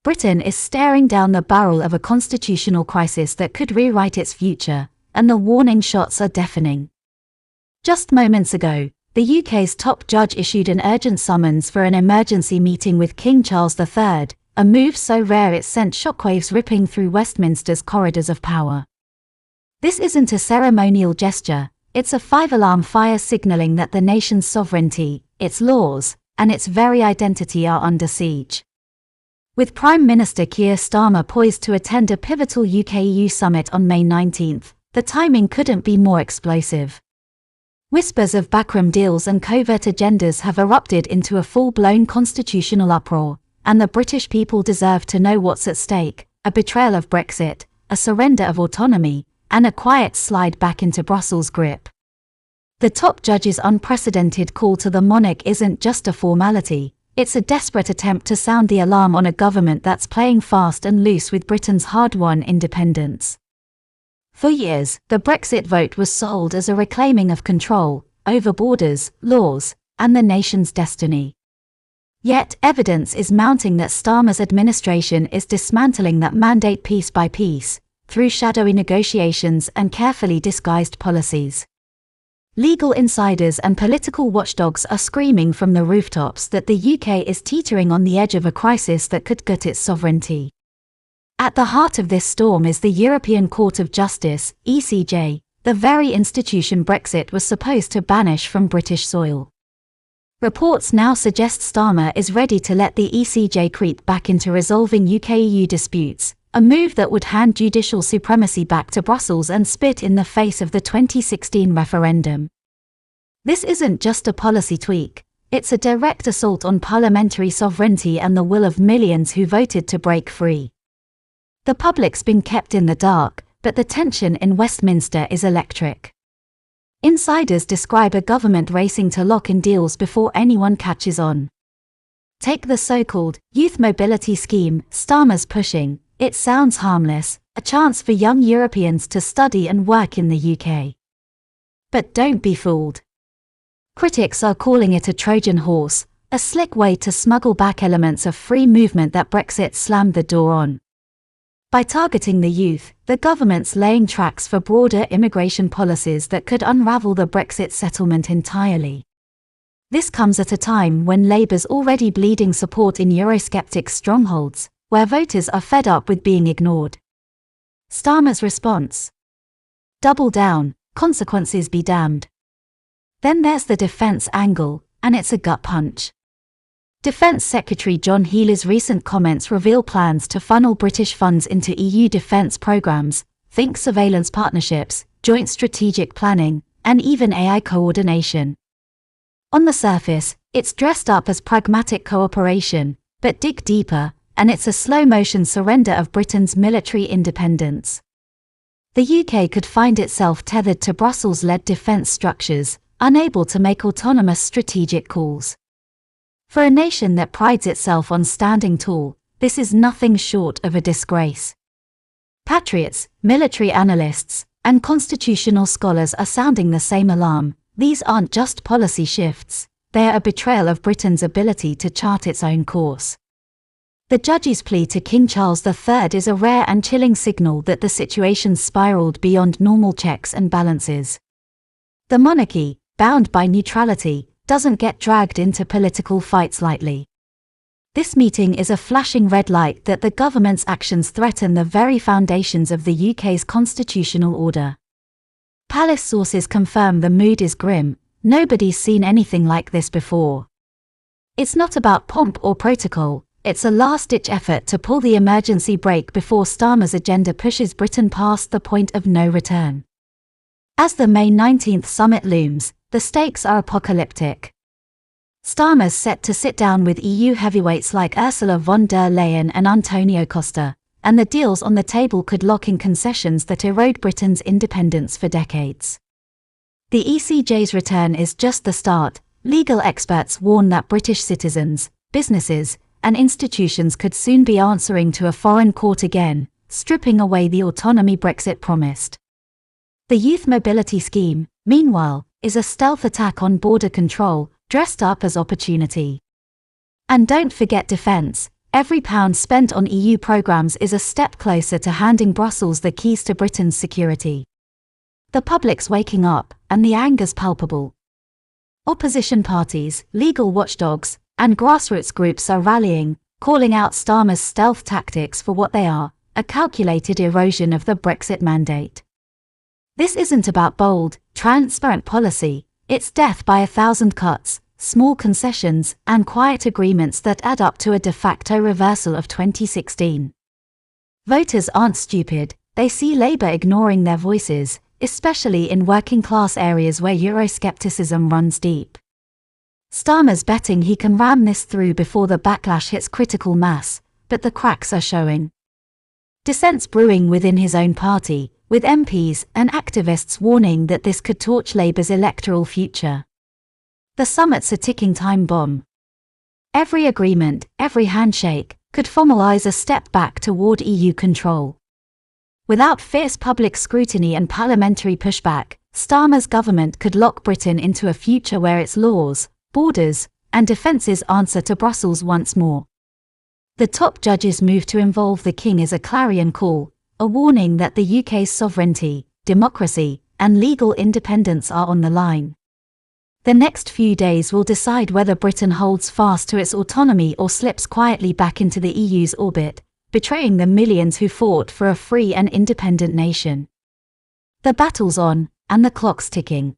Britain is staring down the barrel of a constitutional crisis that could rewrite its future, and the warning shots are deafening. Just moments ago, the UK's top judge issued an urgent summons for an emergency meeting with King Charles III, a move so rare it sent shockwaves ripping through Westminster's corridors of power. This isn't a ceremonial gesture, it's a five-alarm fire signalling that the nation's sovereignty, its laws, and its very identity are under siege. With Prime Minister Keir Starmer poised to attend a pivotal UK-EU summit on May 19, the timing couldn't be more explosive. Whispers of backroom deals and covert agendas have erupted into a full-blown constitutional uproar, and the British people deserve to know what's at stake: a betrayal of Brexit, a surrender of autonomy, and a quiet slide back into Brussels' grip. The top judge's unprecedented call to the monarch isn't just a formality, it's a desperate attempt to sound the alarm on a government that's playing fast and loose with Britain's hard-won independence. For years, the Brexit vote was sold as a reclaiming of control over borders, laws, and the nation's destiny. Yet, evidence is mounting that Starmer's administration is dismantling that mandate piece by piece, through shadowy negotiations and carefully disguised policies. Legal insiders and political watchdogs are screaming from the rooftops that the UK is teetering on the edge of a crisis that could gut its sovereignty. At the heart of this storm is the European Court of Justice, ECJ, the very institution Brexit was supposed to banish from British soil. Reports now suggest Starmer is ready to let the ECJ creep back into resolving UK-EU disputes, a move that would hand judicial supremacy back to Brussels and spit in the face of the 2016 referendum. This isn't just a policy tweak, it's a direct assault on parliamentary sovereignty and the will of millions who voted to break free. The public's been kept in the dark, but the tension in Westminster is electric. Insiders describe a government racing to lock in deals before anyone catches on. Take the so-called youth mobility scheme Starmer's pushing. It sounds harmless, a chance for young Europeans to study and work in the UK. But don't be fooled. Critics are calling it a Trojan horse, a slick way to smuggle back elements of free movement that Brexit slammed the door on. By targeting the youth, the government's laying tracks for broader immigration policies that could unravel the Brexit settlement entirely. This comes at a time when Labour's already bleeding support in Eurosceptic strongholds, where voters are fed up with being ignored. Starmer's response: double down, consequences be damned. Then there's the defence angle, and it's a gut punch. Defence Secretary John Healey's recent comments reveal plans to funnel British funds into EU defence programmes, think surveillance partnerships, joint strategic planning, and even AI coordination. On the surface, it's dressed up as pragmatic cooperation, but dig deeper, and it's a slow-motion surrender of Britain's military independence. The UK could find itself tethered to Brussels-led defence structures, unable to make autonomous strategic calls. For a nation that prides itself on standing tall, this is nothing short of a disgrace. Patriots, military analysts, and constitutional scholars are sounding the same alarm. These aren't just policy shifts, they are a betrayal of Britain's ability to chart its own course. The judge's plea to King Charles III is a rare and chilling signal that the situation's spiraled beyond normal checks and balances. The monarchy, bound by neutrality, doesn't get dragged into political fights lightly. This meeting is a flashing red light that the government's actions threaten the very foundations of the UK's constitutional order. Palace sources confirm the mood is grim. Nobody's seen anything like this before. It's not about pomp or protocol. It's a last-ditch effort to pull the emergency brake before Starmer's agenda pushes Britain past the point of no return. As the May 19 summit looms, the stakes are apocalyptic. Starmer's set to sit down with EU heavyweights like Ursula von der Leyen and Antonio Costa, and the deals on the table could lock in concessions that erode Britain's independence for decades. The ECJ's return is just the start. Legal experts warn that British citizens, businesses, and institutions could soon be answering to a foreign court again, stripping away the autonomy Brexit promised. The youth mobility scheme, meanwhile, is a stealth attack on border control, dressed up as opportunity. And don't forget defence. Every pound spent on EU programmes is a step closer to handing Brussels the keys to Britain's security. The public's waking up, and the anger's palpable. Opposition parties, legal watchdogs, and grassroots groups are rallying, calling out Starmer's stealth tactics for what they are, a calculated erosion of the Brexit mandate. This isn't about bold, transparent policy, it's death by 1,000 cuts, small concessions, and quiet agreements that add up to a de facto reversal of 2016. Voters aren't stupid, they see Labour ignoring their voices, especially in working-class areas where Euroscepticism runs deep. Starmer's betting he can ram this through before the backlash hits critical mass, but the cracks are showing. Dissent's brewing within his own party, with MPs and activists warning that this could torch Labour's electoral future. The summit's a ticking time bomb. Every agreement, every handshake, could formalise a step back toward EU control. Without fierce public scrutiny and parliamentary pushback, Starmer's government could lock Britain into a future where its laws, borders, and defences answer to Brussels once more. The top judge's move to involve the King is a clarion call, a warning that the UK's sovereignty, democracy, and legal independence are on the line. The next few days will decide whether Britain holds fast to its autonomy or slips quietly back into the EU's orbit, betraying the millions who fought for a free and independent nation. The battle's on, and the clock's ticking.